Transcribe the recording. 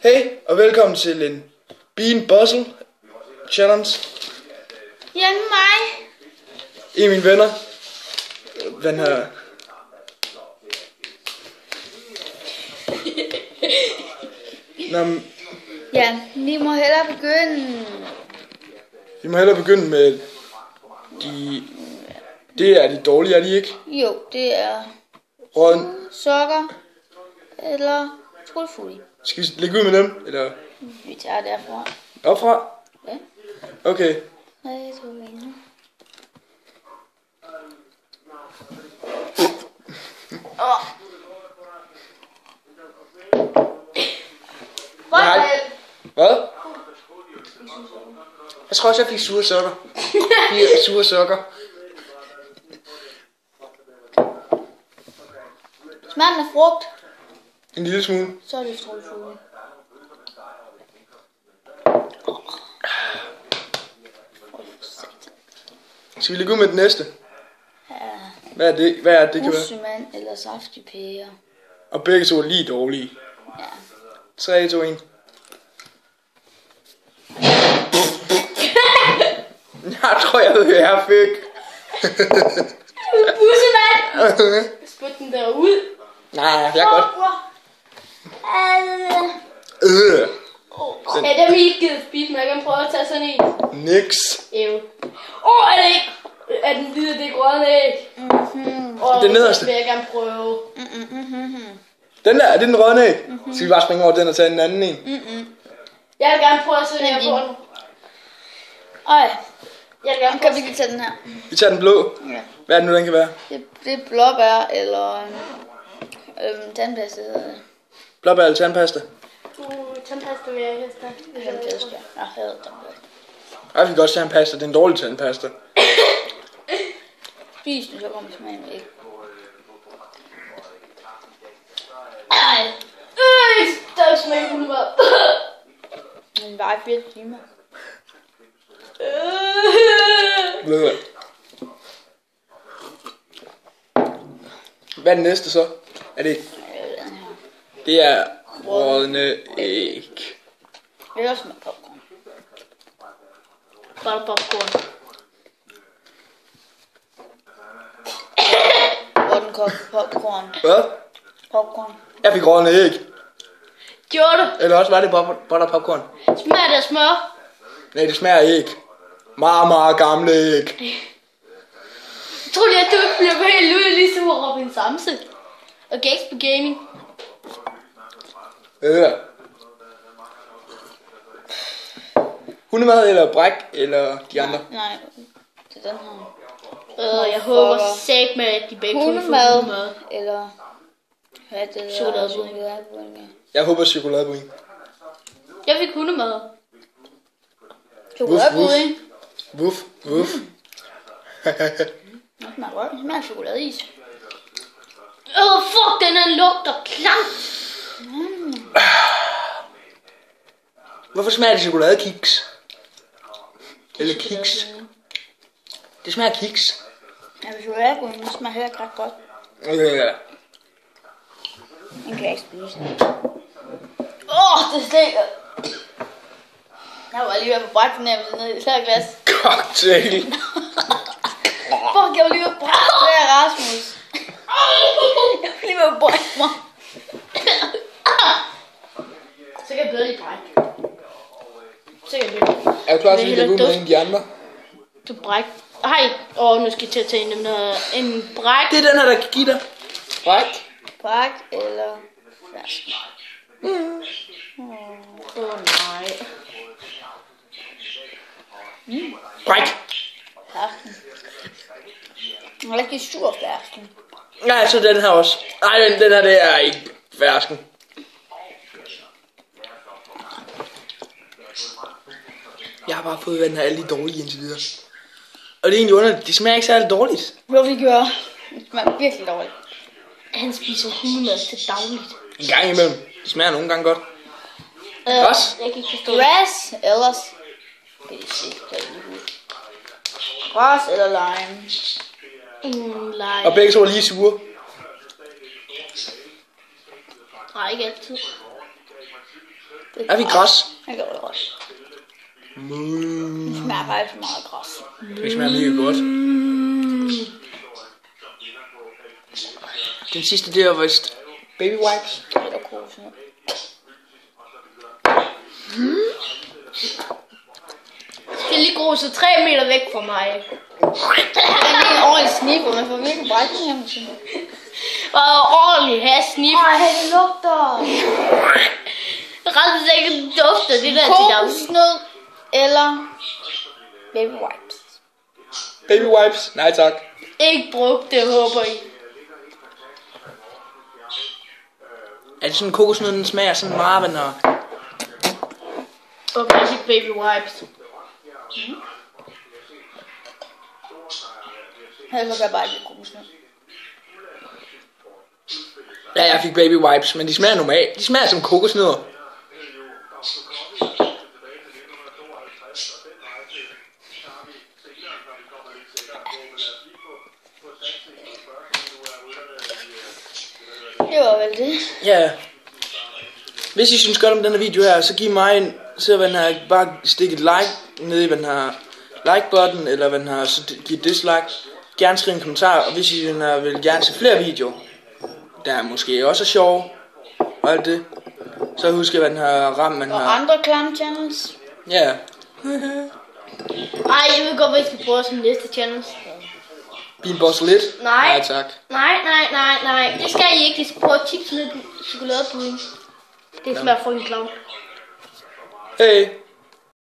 Hej og velkommen til en Bean Bustle Challenge. Jamen mig. En af mine venner. Den her. Ja, vi må hellere begynde. Vi må hellere begynde med de... Det er de dårlige, er de ikke? Jo, det er Råden. sokker eller skolefugl. Skal vi lægge ud med dem? Eller Vi tager derfra. opfra? Ja. Okay. 3, 2, 1. Nej. Hvad? Jeg tror også, jeg fik sure sokker. 4 sure sokker. Smagen af frugt, En lille smule. så er det skolefugl. Skal vi lægge ud med den næste? Ja, Hvad er det? Hvad er det, det kan være? mussemand eller saftig pære. Og begge to er lige dårlige. Ja. 3, 2, 1. Jeg tror, jeg ved, hvad jeg fik. Mussemand! Spyt den derud. Nej, jeg er godt. Ja, dem I ikke givet spise, men jeg kan prøve at tage sådan en. Niks. Er det ikke? Er den hvide, det grønne æg? Den nederste. vil jeg gerne prøve. Den der, er det den rødne æg? Skal vi bare springe over den og tage den anden en? Jeg vil gerne prøve at se, her på den. Ej, Jeg vil gerne kan prøve vi ikke tage den her? Vi tager den blå. Ja. Hvad er det nu, den kan være? Det er blåbær eller tandpasta. Blåbær eller tandpasta? tandpasta vil jeg helst have. Tandpasta. Jeg hader tandpasta. Jeg vil godt tandpasta, det er en dårlig tandpasta. Spis den, så kommer smagen væk. Ej. Der smager hundemad. Men bare i 4 timer. Blød. Hvad er den næste så? Er det Den her. Det er rådne æg. Eller smag popcorn. Bare popcorn. Rådden popcorn. Hvad? Popcorn. Jeg fik rådne æg. Gjorde det? Eller også var det butter popcorn. Smager det af smør? Nej, det smager af æg. Meget gamle æg. Jeg tror lige, at du bliver helt ud ligesom Robin Samse. Og Gags på Gaming. Ja. Hundemad eller bræk eller de andre? Nej, det er den her. Jeg håber sagt med, at de begge kunne få Hundemad. hundemad. Eller hvad det er. Chokoladepudding. Jeg håber chokoladepudding. Jeg fik hundemad. Chokoladepudding. Wuff. Det smager godt. Det smager af chokoladeis. Fuck, den her lugter klamt. Hvorfor smager det chokoladekiks? Eller kiks? Det smager af kiks. Ja, men chokoladepudding, det smager heller ikke ret godt. Ja. Den kan jeg ikke spise. Det stinker. Jeg var lige ved at få bræk fornemmelse ned i det her glas. Cocktail. Fuck, jeg var lige ved at brække det her Rasmus. Jeg var lige ved at brække mig. Så kan jeg bedre lige brække. Så kan jeg bedre. Er du klar til at lægge ud med en af de andre? Du bræk. Hej. Nu skal jeg til at tage en af en bræk. Det er den her, der kan give dig. Bræk. Bræk eller flaske. Nej. Bræk. Fersken. Jeg er ikke sur fersken. Nej, så den her også. Nej, den her, det er ikke fersken. Jeg har bare fået hvad den her alle de dårlige indtil videre. Og det er egentlig underligt. Det smager ikke særlig dårligt. Hvad vi gør? Det smager virkelig dårligt. Han spiser hundemad til dagligt. En gang imellem. Det smager nogle gange godt. Græs. Jeg kan ikke forstå det. Græs ellers. Græs eller lime. Nej. Og begge to er lige sure. Nej, ikke altid. Er vi græs? Jeg gør det godt. Det smager faktisk meget græs. Det smager mega godt. Den sidste, det er vist baby wipes. Eller kokosnød. Det er lige gruset 3 meter væk fra mig. Det er en ordentlig snif, og man får virkelig brækning hjemme til mig. Og ordentlig hasnif. Ej, det lugter. Ret sikkert dufter det der til dem. Kokosnød eller baby wipes. Baby wipes? Nej tak. Ikke brugt det, håber I. Er det sådan kokosnød, den smager sådan meget, og... Okay, jeg fik baby wipes. Ellers kan jeg bare ikke kokosnød. Ja, jeg fik baby wipes, men de smager normalt. De smager som kokosnødder. Det var vel det. Ja. Hvis I synes godt om denne video her, så giv mig en... Så hvad den her, bare stik et like nede i hvad den her like-button, eller hvad den her, så giv dislike. Gerne skriv en kommentar, og hvis I den her, vil gerne se flere videoer, der er måske også sjove, og alt det, så husk hvad den her ram, man Og har. andre clan channels. Ja. Ej, jeg ved godt, hvad I skal prøve som næste channel. Bilboss lidt? Nej. Nej tak. Nej. Det skal I ikke. I skal prøve chips med chokoladepudding. Det smager fucking klamt. Hey.